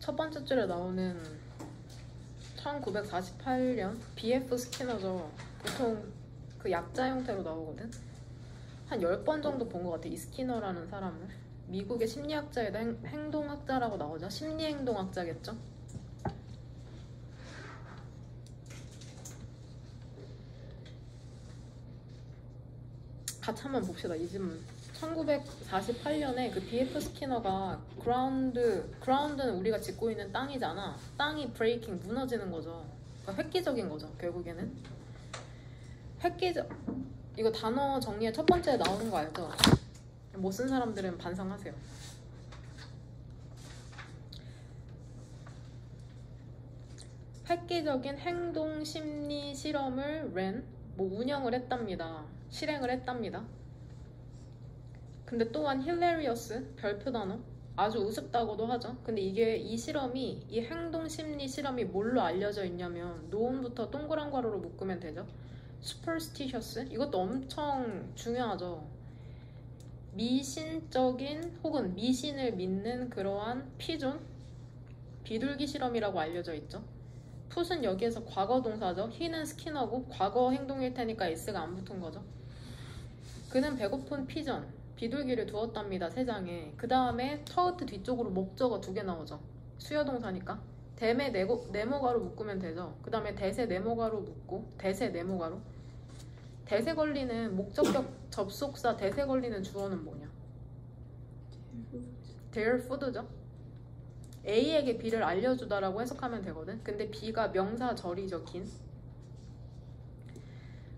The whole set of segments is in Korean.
첫 번째 줄에 나오는 1948년 BF 스키너죠. 보통 그 약자 형태로 나오거든. 한 10번 정도 본 것 같아, 이 스키너라는 사람을. 미국의 심리학자에다 행동학자라고 나오죠. 심리행동학자겠죠. 같이 한번 봅시다. 이 질문. 1948년에 그 BF 스키너가 그라운드는 우리가 짚고 있는 땅이잖아. 땅이 브레이킹, 무너지는 거죠. 그러니까 획기적인 거죠, 결국에는. 이거 단어 정리의 첫 번째에 나오는 거 알죠? 못 쓴 사람들은 반성하세요. 획기적인 행동 심리 실험을 운영을 했답니다. 실행을 했답니다. 근데 또한 hilarious, 별표 단어, 아주 우습다고도 하죠. 근데 이 행동 심리 실험이 뭘로 알려져 있냐면, 노음부터 동그란 괄호로 묶으면 되죠. superstitious, 이것도 엄청 중요하죠. 미신적인 혹은 미신을 믿는 그러한 피존, 비둘기 실험이라고 알려져 있죠. 풋은 여기에서 과거 동사죠. he는 스키너고 과거 행동일 테니까 s가 안 붙은 거죠. 그는 배고픈 피전, 비둘기를 두었답니다. 3장에. 그 다음에 터우트 뒤쪽으로 목적어 2개 나오죠. 수여동사니까. 댐에 네모가로 묶으면 되죠. 그 다음에 대세 네모가로 묶고, 대세 네모가로. 대세 걸리는 목적격 접속사 대세 걸리는 주어는 뭐냐? their food죠. A에게 B를 알려주다라고 해석하면 되거든. 근데 B가 명사절이죠, 긴.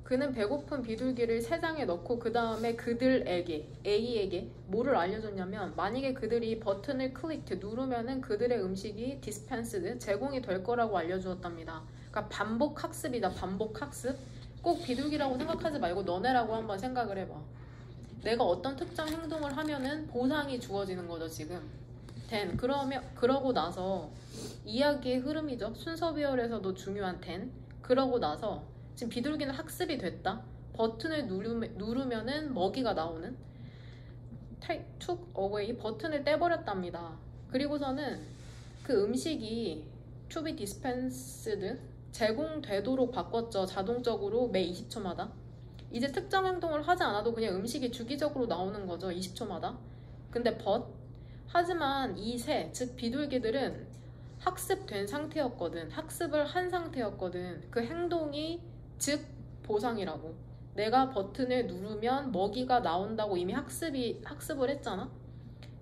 그는 배고픈 비둘기를 3장에 넣고 그 다음에 그들에게, A에게 뭐를 알려줬냐면, 만약에 그들이 버튼을 누르면은 그들의 음식이 dispensed, 제공이 될 거라고 알려주었답니다. 그러니까 반복 학습이다, 반복 학습. 꼭 비둘기라고 생각하지 말고 너네라고 한번 생각을 해봐. 내가 어떤 특정 행동을 하면은 보상이 주어지는 거죠, 지금. 그러고 나서 이야기의 흐름이죠. 순서 비열에서도 중요한 그러고 나서 지금 비둘기는 학습이 됐다. 버튼을 누르면은 먹이가 나오는. took away, 버튼을 떼버렸답니다. 그리고서는 그 음식이 to be dispensed, 제공되도록 바꿨죠. 자동적으로 매 20초마다. 이제 특정 행동을 하지 않아도 그냥 음식이 주기적으로 나오는 거죠. 20초마다. 근데 하지만 이 즉 비둘기들은 학습된 상태였거든. 학습을 한 상태였거든. 그 행동이 즉 보상이라고. 내가 버튼을 누르면 먹이가 나온다고 이미 학습을 했잖아.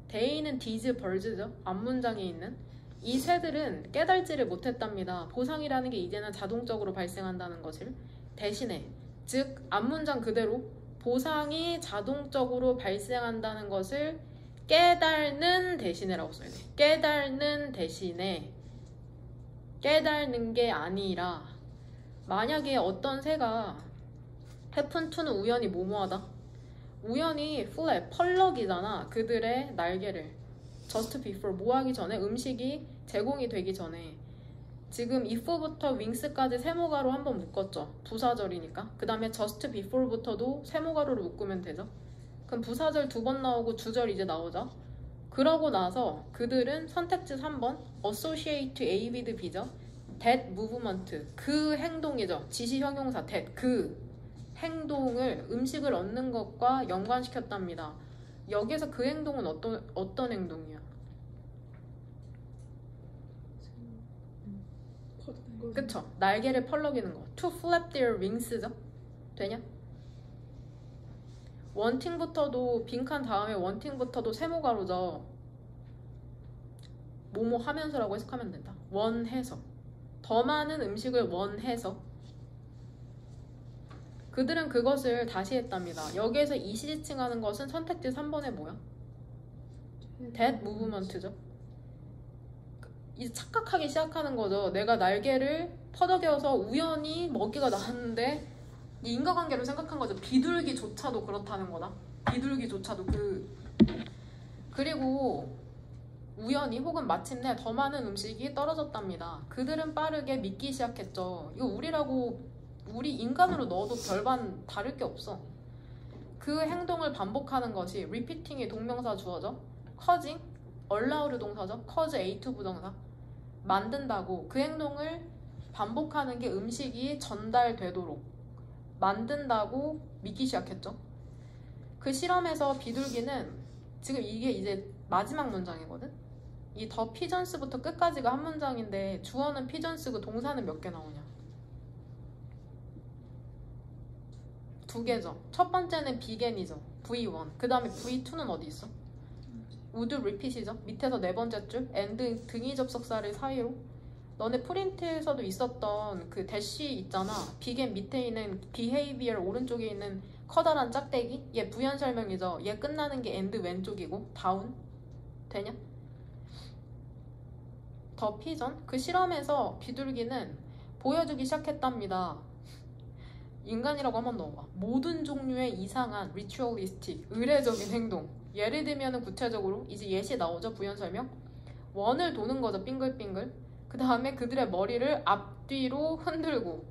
They는 these birds죠. 앞문장에 있는 이 새들은 깨달지를 못했답니다. 보상이라는 게 이제는 자동적으로 발생한다는 것을. 대신에 즉 앞문장 그대로 보상이 자동적으로 발생한다는 것을 깨달는 대신에라고 써야 돼. 깨달는 대신에, 깨달는 게 아니라, 만약에 어떤 새가 happen to는 우연히 뭐뭐하다, 우연히 flap, 펄럭이잖아. 그들의 날개를 just before, 뭐 하기 전에, 음식이 제공이 되기 전에. 지금 if부터 wings까지 세모가로 한번 묶었죠. 부사절이니까. 그 다음에 just before부터도 세모가로로 묶으면 되죠. 그럼 부사절 2번 나오고 주절 이제 나오죠. 그러고 나서 그들은 선택지 3번 associate A with B죠. that movement, 그 행동이죠. 지시 형용사 that, 그 행동을 음식을 얻는 것과 연관시켰답니다. 여기에서 그 행동은 어떤 행동이야? 그쵸? 날개를 펄럭이는 거. to flap their wings죠. 되냐? 원팅부터도, 빈칸 다음에 원팅부터도 세모가로죠. 뭐뭐 하면서라고 해석하면 된다. 원해서. 더 많은 음식을 원해서. 그들은 그것을 다시 했답니다. 여기에서 이시지칭하는 것은 선택지 3번에 뭐야? that movement죠. 이제 착각하기 시작하는 거죠. 내가 날개를 퍼덕여서 우연히 먹이가 나왔는데 인과관계로 생각한 거죠. 비둘기조차도 그렇다는 거다. 비둘기조차도 그리고 우연히 혹은 마침내 더 많은 음식이 떨어졌답니다. 그들은 빠르게 믿기 시작했죠. 이거 우리 인간으로 넣어도 별반 다를 게 없어. 그 행동을 반복하는 것이 repeating이 동명사 주어죠. causing, allow를 동사죠. cause A2 부정사. 만든다고 그 행동을 반복하는 게 음식이 전달되도록 만든다고 믿기 시작했죠. 그 실험에서 비둘기는 지금 이게 이제 마지막 문장이거든. 이 더 피전스부터 끝까지가 한 문장인데 주어는 피전스고 동사는 몇 개 나오냐? 2개죠. 첫 번째는 비겐이죠. V1. 그 다음에 V2는 어디 있어? would repeat이죠. 밑에서 네 번째 줄 and 등위 접속사를 사이로. 너네 프린트에서도 있었던 그 대시 있잖아. 비겐 밑에 있는 behavior 오른쪽에 있는 커다란 짝대기. 얘 부연 설명이죠. 얘 끝나는 게 and 왼쪽이고 다운. 되냐? 더 피전. 그 실험에서 비둘기는 보여주기 시작했답니다. 인간이라고 한번 넣어봐. 모든 종류의 이상한 ritualistic, 의례적인 행동. 예를 들면 구체적으로 이제 예시 나오죠. 부연 설명. 원을 도는 거죠. 빙글빙글. 그 다음에 그들의 머리를 앞뒤로 흔들고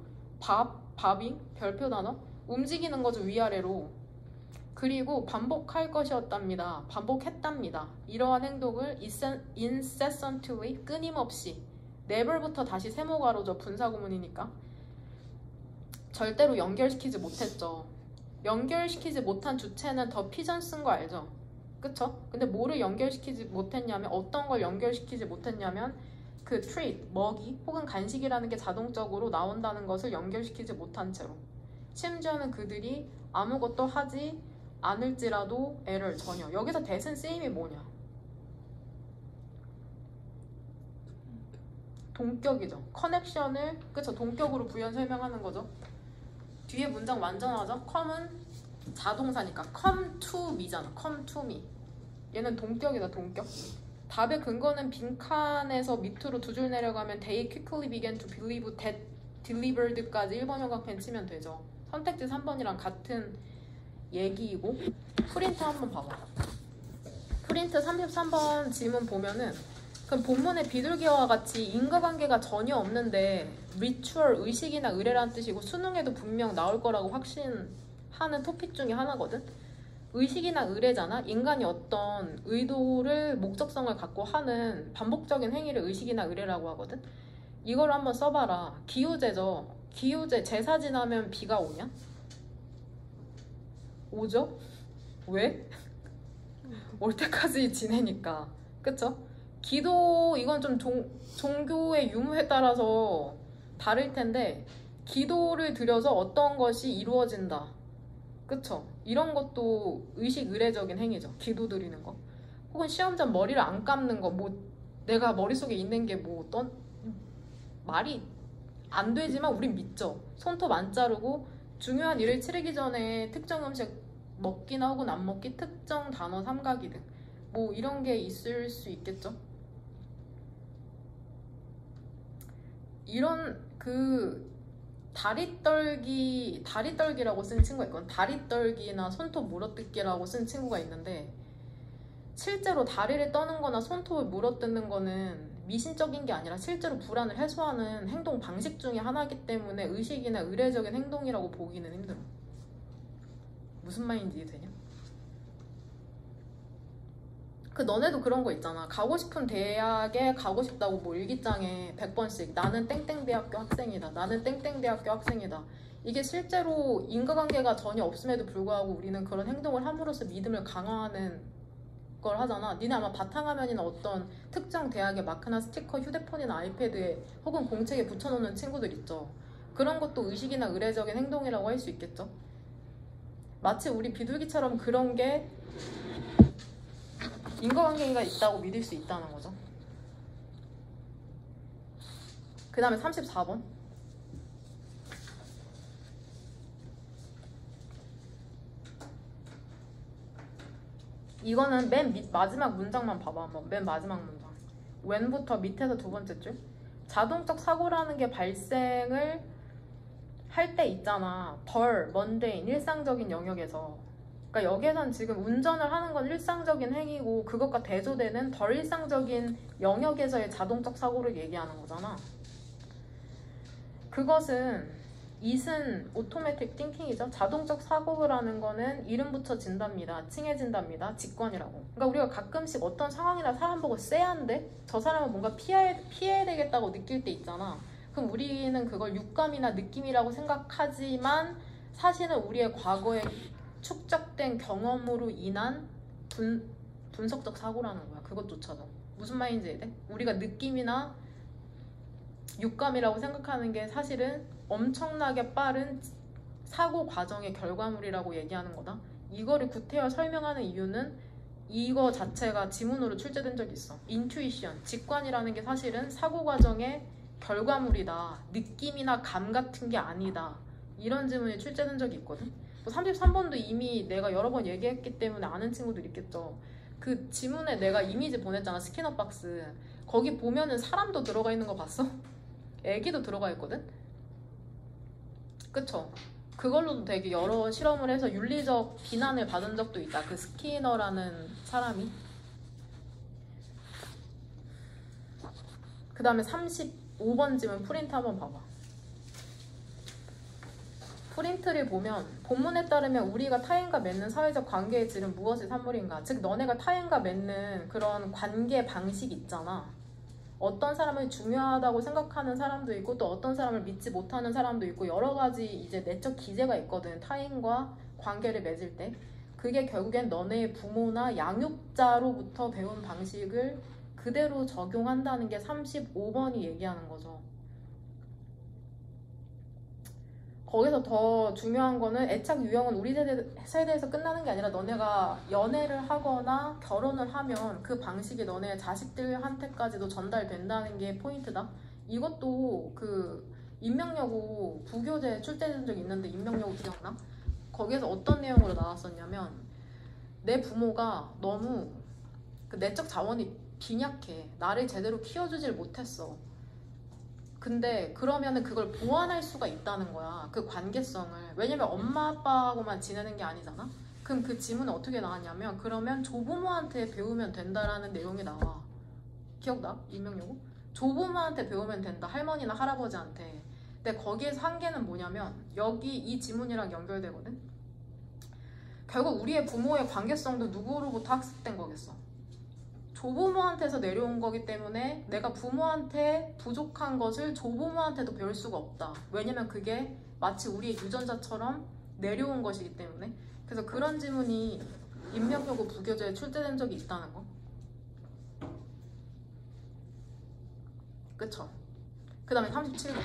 바빙, 별표 단어. 움직이는 거죠. 위아래로. 그리고 반복할 것이었답니다. 반복했답니다. 이러한 행동을 incessantly, 끊임없이. never부터 다시 세모가로죠. 분사구문이니까. 절대로 연결시키지 못했죠. 연결시키지 못한 주체는 더 피전 쓴 거 알죠? 그쵸? 근데 뭐를 연결시키지 못했냐면 어떤 걸 연결시키지 못했냐면 그 treat, 먹이 혹은 간식이라는 게 자동적으로 나온다는 것을 연결시키지 못한 채로 심지어는 그들이 아무것도 하지 않을지라도 애를 전혀. 여기서 대신 쓰임이 뭐냐? 동격이죠. 커넥션을 그쵸? 동격으로 부연 설명하는 거죠. 뒤에 문장 완전하죠? come은 자동사니까 come to me잖아. come to me. 얘는 동격이다. 동격. 답의 근거는 빈칸에서 밑으로 두 줄 내려가면 they quickly began to believe that delivered까지 1번 형광펜 치면 되죠. 선택지 3번이랑 같은 얘기이고. 프린트 한번 봐봐. 프린트 33번 질문 보면은 그럼 본문의 비둘기와 같이 인과관계가 전혀 없는데 리추얼, 의식이나 의례라는 뜻이고 수능에도 분명 나올 거라고 확신하는 토픽 중에 하나거든. 의식이나 의례잖아. 인간이 어떤 의도를 목적성을 갖고 하는 반복적인 행위를 의식이나 의례라고 하거든. 이걸 한번 써봐라. 기호제죠. 기호제. 제사 지나면 비가 오냐? 오죠? 왜? 올 때까지 지내니까. 그쵸? 기도, 이건 좀 종교의 유무에 따라서 다를 텐데 기도를 드려서 어떤 것이 이루어진다. 그쵸? 이런 것도 의식 의례적인 행위죠. 기도 드리는 거. 혹은 시험 전 머리를 안 감는 거. 뭐 내가 머릿속에 있는 게 뭐 어떤 말이 안 되지만 우린 믿죠. 손톱 안 자르고 중요한 일을 치르기 전에 특정 음식 먹기나 혹은 안 먹기, 특정 단어 삼가기 등 뭐 이런 게 있을 수 있겠죠. 이런 그 다리떨기라고 쓴 친구가 있거든. 다리떨기나 손톱 물어뜯기라고 쓴 친구가 있는데 실제로 다리를 떠는 거나 손톱을 물어뜯는 거는 미신적인 게 아니라 실제로 불안을 해소하는 행동 방식 중에 하나이기 때문에 의식이나 의례적인 행동이라고 보기는 힘들어. 무슨 말인지 이해되냐? 그 너네도 그런 거 있잖아. 가고 싶은 대학에 가고 싶다고 뭐 일기장에 100번씩 나는 땡땡대학교 학생이다. 나는 땡땡대학교 학생이다. 이게 실제로 인과관계가 전혀 없음에도 불구하고 우리는 그런 행동을 함으로써 믿음을 강화하는 걸 하잖아. 니네 아마 바탕화면이나 어떤 특정 대학의 마크나 스티커, 휴대폰이나 아이패드에 혹은 공책에 붙여놓는 친구들 있죠. 그런 것도 의식이나 의례적인 행동이라고 할 수 있겠죠. 마치 우리 비둘기처럼 그런 게 인과관계가 있다고 믿을 수 있다는 거죠. 그 다음에 34번. 이거는 맨 마지막 문장만 봐봐 한번. 맨 마지막 문장. when부터 밑에서 두 번째 줄. 자동적 사고라는 게 발생을 할 때 있잖아. mundane, 일상적인 영역에서. 그러니까 여기에선 지금 운전을 하는 건 일상적인 행위고 그것과 대조되는 덜 일상적인 영역에서의 자동적 사고를 얘기하는 거잖아. 그것은 이슨 오토매틱 띵킹이죠. 자동적 사고라는 거는 이름 붙여진답니다. 칭해진답니다. 직관이라고. 그러니까 우리가 가끔씩 어떤 상황이나 사람 보고 쎄한데 저 사람은 뭔가 피해야 되겠다고 느낄 때 있잖아. 그럼 우리는 그걸 육감이나 느낌이라고 생각하지만 사실은 우리의 과거에 축적된 경험으로 인한 분석적 사고라는 거야. 그것조차도. 무슨 말인지 이해돼? 우리가 느낌이나 육감이라고 생각하는 게 사실은 엄청나게 빠른 사고 과정의 결과물이라고 얘기하는 거다. 이거를 구태여 설명하는 이유는 이거 자체가 지문으로 출제된 적이 있어. 인투이션, 직관이라는 게 사실은 사고 과정의 결과물이다. 느낌이나 감 같은 게 아니다. 이런 지문이 출제된 적이 있거든. 33번도 이미 내가 여러 번 얘기했기 때문에 아는 친구들 있겠죠. 그 지문에 내가 이미지 보냈잖아. 스캐너 박스. 거기 보면은 사람도 들어가 있는 거 봤어? 애기도 들어가 있거든? 그쵸? 그걸로도 되게 여러 실험을 해서 윤리적 비난을 받은 적도 있다. 그 스키너라는 사람이. 그 다음에 35번 지문 프린트 한번 봐봐. 프린트를 보면 본문에 따르면 우리가 타인과 맺는 사회적 관계의 질은 무엇의 산물인가? 즉 너네가 타인과 맺는 그런 관계 방식 있잖아. 어떤 사람을 중요하다고 생각하는 사람도 있고 또 어떤 사람을 믿지 못하는 사람도 있고 여러 가지 이제 내적 기제가 있거든. 타인과 관계를 맺을 때. 그게 결국엔 너네의 부모나 양육자로부터 배운 방식을 그대로 적용한다는 게 35번이 얘기하는 거죠. 거기서 더 중요한 거는 애착 유형은 우리 세대에서 끝나는 게 아니라 너네가 연애를 하거나 결혼을 하면 그 방식이 너네 자식들한테까지도 전달된다는 게 포인트다. 이것도 그 인명여고 부교재 출제된 적이 있는데 인명여고 기억나? 거기에서 어떤 내용으로 나왔었냐면 내 부모가 너무 그 내적 자원이 빈약해. 나를 제대로 키워주질 못했어. 근데 그러면은 그걸 보완할 수가 있다는 거야. 그 관계성을. 왜냐면 엄마 아빠하고만 지내는 게 아니잖아. 그럼 그 지문은 어떻게 나왔냐면 그러면 조부모한테 배우면 된다라는 내용이 나와. 기억나? 인명여고? 조부모한테 배우면 된다. 할머니나 할아버지한테. 근데 거기에서 한계는 뭐냐면 여기 이 지문이랑 연결되거든. 결국 우리의 부모의 관계성도 누구로부터 학습된 거겠어? 조부모한테서 내려온 거기 때문에 내가 부모한테 부족한 것을 조부모한테도 배울 수가 없다. 왜냐면 그게 마치 우리의 유전자처럼 내려온 것이기 때문에. 그래서 그런 지문이 인명여고 부교재에 출제된 적이 있다는 거. 그쵸? 그 다음에 37번.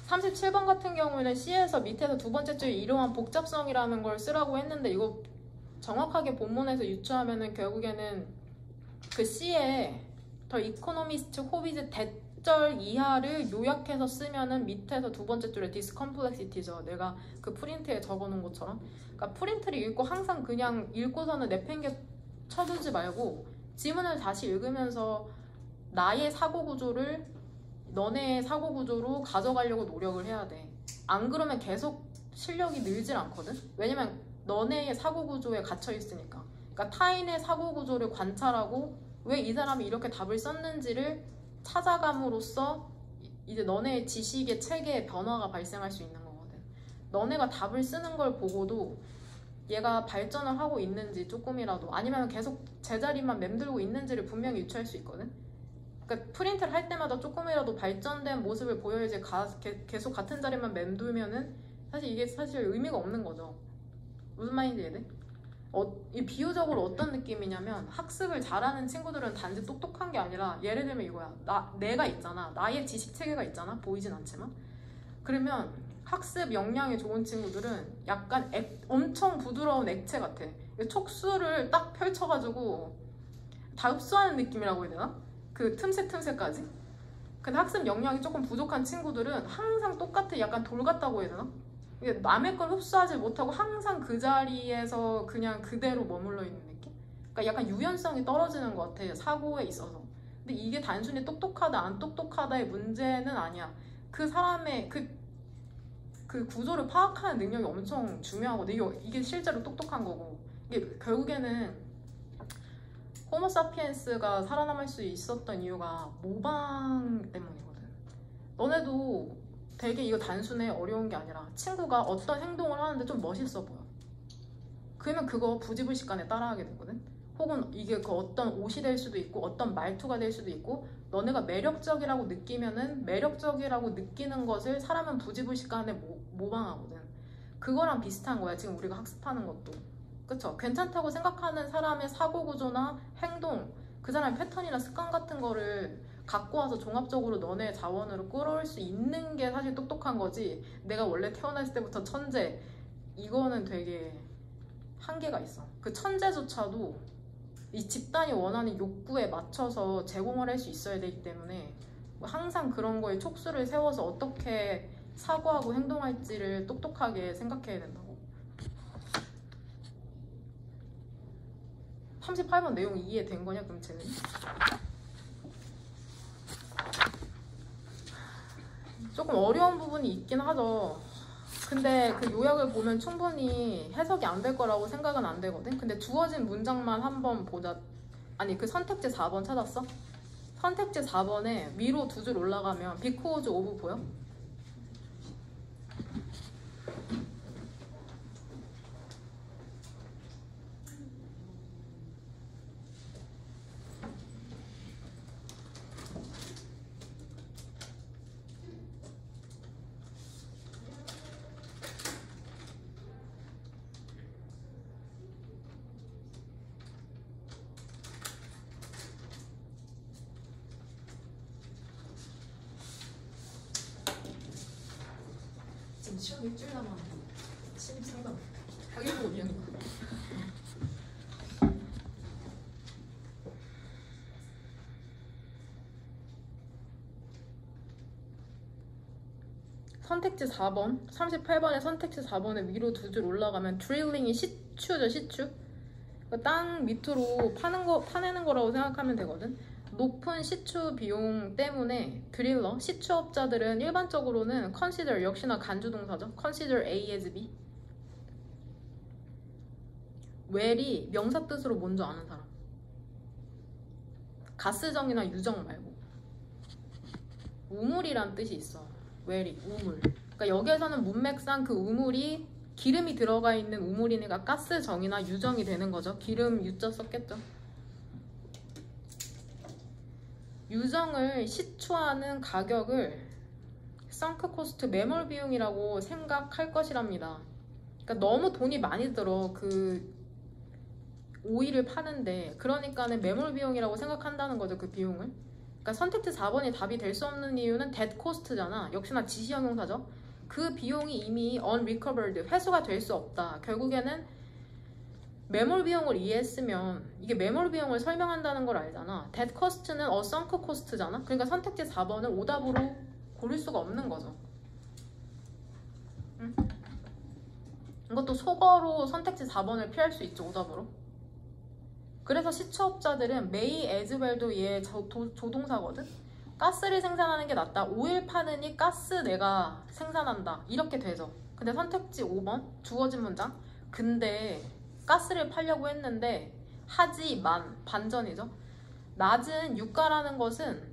37번 같은 경우에는 C에서 밑에서 두 번째 줄에 이러한 복잡성이라는 걸 쓰라고 했는데 이거 정확하게 본문에서 유추하면은 결국에는 그 C에 더 이코노미스트 호비즈 대절 이하를 요약해서 쓰면은 밑에서 두 번째 줄에 디스컴플렉시티죠. 내가 그 프린트에 적어놓은 것처럼. 그러니까 프린트를 읽고 항상 그냥 읽고서는 내팽개 쳐두지 말고 지문을 다시 읽으면서 나의 사고구조를 너네의 사고구조로 가져가려고 노력을 해야 돼. 안 그러면 계속 실력이 늘질 않거든? 왜냐면 너네의 사고구조에 갇혀있으니까. 그러니까 타인의 사고구조를 관찰하고 왜 이 사람이 이렇게 답을 썼는지를 찾아감으로써 이제 너네의 지식의 체계에 변화가 발생할 수 있는 거거든. 너네가 답을 쓰는 걸 보고도 얘가 발전을 하고 있는지 조금이라도 아니면 계속 제자리만 맴돌고 있는지를 분명히 유추할 수 있거든. 그러니까 프린트를 할 때마다 조금이라도 발전된 모습을 보여야지 계속 같은 자리만 맴돌면은 사실 이게 사실 의미가 없는 거죠. 무슨 말인지 이해돼? 이 비유적으로 어떤 느낌이냐면 학습을 잘하는 친구들은 단지 똑똑한 게 아니라 예를 들면 이거야. 내가 있잖아. 나의 지식 체계가 있잖아. 보이진 않지만. 그러면 학습 역량이 좋은 친구들은 약간 엄청 부드러운 액체 같아. 촉수를 딱 펼쳐가지고 다 흡수하는 느낌이라고 해야 되나? 그 틈새까지. 근데 학습 역량이 조금 부족한 친구들은 항상 똑같아. 약간 돌 같다고 해야 되나? 남의 걸 흡수하지 못하고 항상 그 자리에서 그냥 그대로 머물러 있는 느낌? 그러니까 약간 유연성이 떨어지는 것 같아. 사고에 있어서. 근데 이게 단순히 똑똑하다 안 똑똑하다의 문제는 아니야. 그 사람의 그 구조를 파악하는 능력이 엄청 중요하거든. 이게 실제로 똑똑한 거고, 이게 결국에는 호모사피엔스가 살아남을 수 있었던 이유가 모방 때문이거든. 너네도 되게 이거 단순해 어려운 게 아니라 친구가 어떤 행동을 하는데 좀 멋있어 보여. 그러면 그거 부지불식간에 따라하게 되거든. 혹은 이게 그 어떤 옷이 될 수도 있고 어떤 말투가 될 수도 있고, 너네가 매력적이라고 느끼면은 매력적이라고 느끼는 것을 사람은 부지불식간에 모방하거든. 그거랑 비슷한 거야 지금 우리가 학습하는 것도. 그쵸? 괜찮다고 생각하는 사람의 사고구조나 행동, 그 사람의 패턴이나 습관 같은 거를 갖고 와서 종합적으로 너네 자원으로 끌어올 수 있는 게 사실 똑똑한 거지, 내가 원래 태어났을 때부터 천재, 이거는 되게 한계가 있어. 그 천재조차도 이 집단이 원하는 욕구에 맞춰서 제공을 할 수 있어야 되기 때문에 항상 그런 거에 촉수를 세워서 어떻게 사고하고 행동할지를 똑똑하게 생각해야 된다고. 38번 내용 이해된 거냐 그럼 쟤는? 조금 어려운 부분이 있긴 하죠. 근데 그 요약을 보면 충분히 해석이 안 될 거라고 생각은 안 되거든. 근데 주어진 문장만 한번 보자. 아니 그 선택지 4번 찾았어? 선택지 4번에 위로 두 줄 올라가면 because of 보여? 지금 시험 일주일 남았는데 신입사가 자기보고 미안해. 선택지 4번, 38번의 선택지 4번에 위로 두 줄 올라가면 드릴링이 시추죠, 시추. 그러니까 땅 밑으로 파내는 거라고 생각하면 되거든. 높은 시추 비용 때문에 드릴러, 시추업자들은 일반적으로는 consider, 역시나 간주동사죠. consider A as B. well이 명사 뜻으로 뭔지 아는 사람. 가스정이나 유정 말고. 우물이란 뜻이 있어. well이, 우물. 그러니까 여기에서는 문맥상 그 우물이 기름이 들어가 있는 우물이니까 가스정이나 유정이 되는 거죠. 기름 유자 썼겠죠. 유정을 시추하는 가격을 썬크 코스트, 매몰 비용이라고 생각할 것이랍니다. 그러니까 너무 돈이 많이 들어 그 오일을 파는데, 그러니까는 매몰 비용이라고 생각한다는 거죠, 그 비용을. 그러니까 선택지 4번이 답이 될 수 없는 이유는 dead cost잖아. 역시나 지시형용사죠. 그 비용이 이미 unrecovered, 회수가 될 수 없다. 결국에는 매몰 비용을 이해했으면 이게 매몰 비용을 설명한다는 걸 알잖아. dead cost는 a sunk cost잖아. 그러니까 선택지 4번을 오답으로 고를 수가 없는 거죠. 응? 이것도 속어로 선택지 4번을 피할 수 있죠, 오답으로. 그래서 시추업자들은 may as well도 얘 조동사거든. 가스를 생산하는 게 낫다. 오일 파느니 가스 내가 생산한다. 이렇게 되죠. 근데 선택지 5번 주어진 문장. 근데 가스를 팔려고 했는데 하지만, 반전이죠. 낮은 유가라는 것은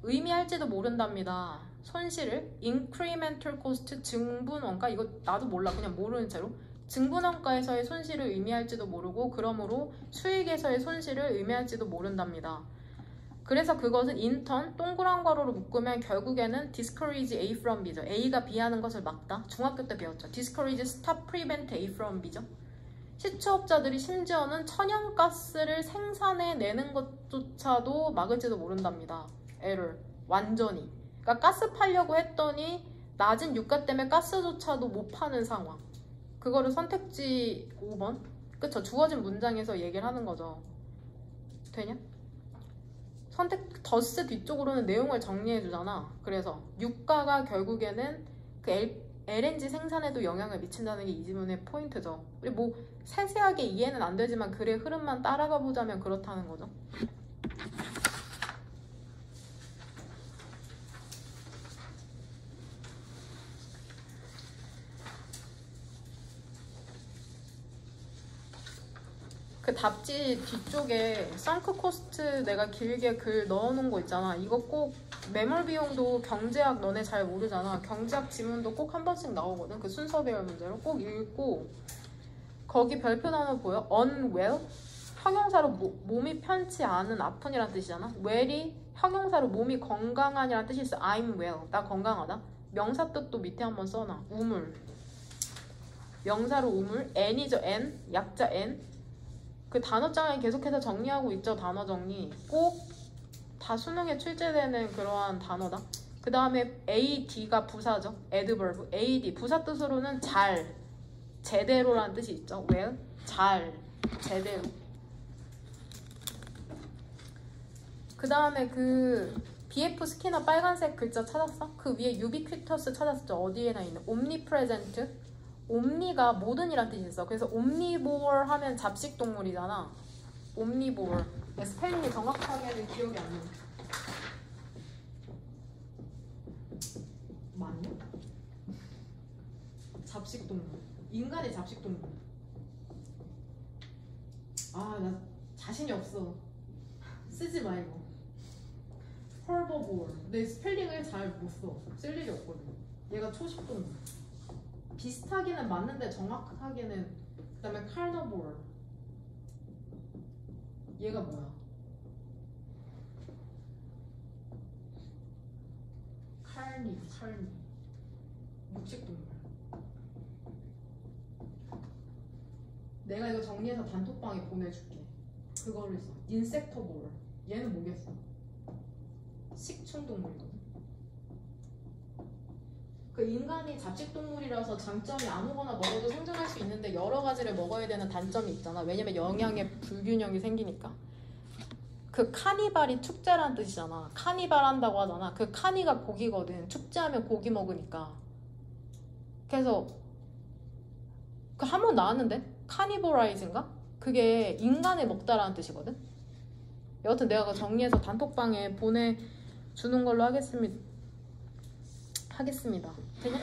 의미할지도 모른답니다. 손실을 incremental cost, 증분원가, 이거 나도 몰라, 그냥 모르는 채로. 증분원가에서의 손실을 의미할지도 모르고 그러므로 수익에서의 손실을 의미할지도 모른답니다. 그래서 그것은 인턴, 동그란 괄호로 묶으면 결국에는 discourage A from B죠. A가 B 하는 것을 막다. 중학교 때 배웠죠. discourage, stop, prevent A from B죠. 시추업자들이 심지어는 천연가스를 생산해내는 것조차도 막을지도 모른답니다. error, 완전히. 그러니까 가스 팔려고 했더니 낮은 유가 때문에 가스조차도 못 파는 상황. 그거를 선택지 5번, 그쵸? 주어진 문장에서 얘기를 하는 거죠. 되냐? 선택 더스 뒤쪽으로는 내용을 정리해 주잖아. 그래서 유가가 결국에는 그 LNG 생산에도 영향을 미친다는 게 이 지문의 포인트죠. 우리 뭐 세세하게 이해는 안 되지만 글의 흐름만 따라가 보자면 그렇다는 거죠. 그 답지 뒤쪽에 썬크 코스트 내가 길게 글 넣어놓은 거 있잖아. 이거 꼭 매몰 비용도 경제학 너네 잘 모르잖아. 경제학 지문도 꼭 한 번씩 나오거든. 그 순서배열 문제로 꼭 읽고 거기 별표 단어 보여? unwell? 형용사로 몸이 편치 않은 아픈이란 뜻이잖아. well이 형용사로 몸이 건강한이란 뜻이 있어. I'm well. 나 건강하다. 명사 뜻도 밑에 한번 써놔. 우물. 명사로 우물. n이죠. n. 약자 n. 그 단어장에 계속해서 정리하고 있죠. 단어 정리. 꼭 다 수능에 출제되는 그러한 단어다. 그 다음에 ad가 부사죠. adverb. ad. 부사 뜻으로는 잘, 제대로라는 뜻이 있죠. well. 잘, 제대로. 그 다음에 그 BF 스키너 빨간색 글자 찾았어? 그 위에 ubiquitous 찾았었죠. 어디에나 있는 omnipresent. 옴니가 모든이란 뜻이 있어. 그래서 omnivore 하면 잡식 동물이잖아. omnivore. 스펠링이 정확하게는 기억이 안 나. 맞냐? 잡식 동물. 인간의 잡식 동물. 아, 나 자신이 없어. 쓰지 말고. herbivore. 내 스펠링을 잘 못 써. 쓸 일이 없거든. 얘가 초식 동물. 비슷하기는 맞는데 정확하게는. 그 다음에 carnivore. 얘가 뭐야? 칼니. 육식동물. 내가 이거 정리해서 단톡방에 보내줄게. 그거를 써. insectivore. 얘는 뭐겠어? 식충동물이거든. 그 인간이 잡식동물이라서 장점이 아무거나 먹어도 생존할 수 있는데 여러 가지를 먹어야 되는 단점이 있잖아. 왜냐면 영양의 불균형이 생기니까. 그 카니발이 축제란 뜻이잖아. 카니발 한다고 하잖아. 그 카니가 고기거든. 축제하면 고기 먹으니까. 그래서 그 한 번 나왔는데 카니보라이즈인가? 그게 인간을 먹다라는 뜻이거든. 여하튼 내가 그거 정리해서 단톡방에 보내주는 걸로 하겠습니다. 되냐?